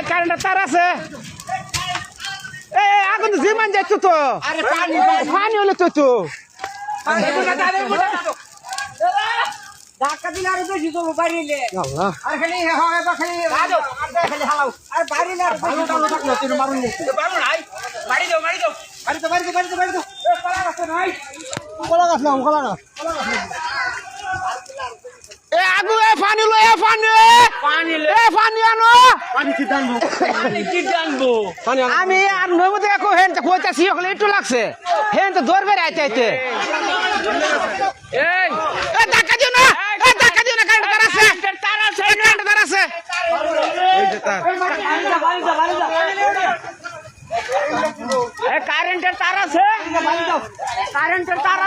কারেন্টের তার আছে এখন তো জিমান যাচ্ছ তো পানি হলে তো ধাক্কা দিলে আরো বেশি করবো বাড়িলে আর খালি খালি হালাও আর বাড়িলে আর ভালো টালো থাকলো তুই মারুন পারবো নাই বাড়ি দাও বাড়ি দাও কলা গাছ নাই কলা গাছ নাও কলা গাছ আগু পানি লো পানি আনো আমি আর নইব দেখো হেন তো কইতাছি ওখানে একটু লাগছে হেন তো দৌড় বেড়ে আইতে আইতে ধাক্কা দিও না কারেন্ট তার আছে কারেন্ট তার আছে এই যে তার কারেন্টের তার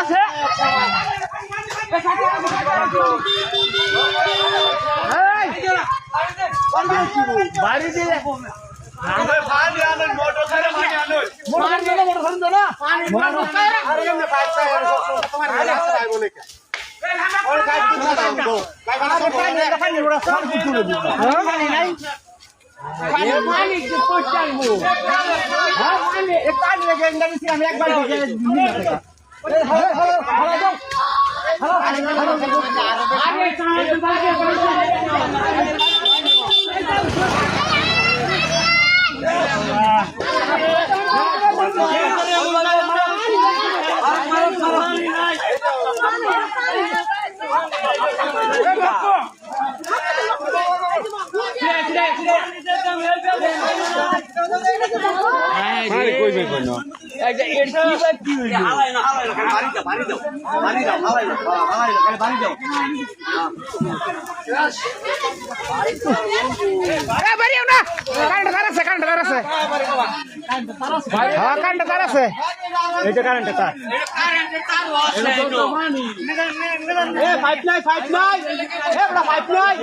আছে বাড়ি দিলে পাইপ নাই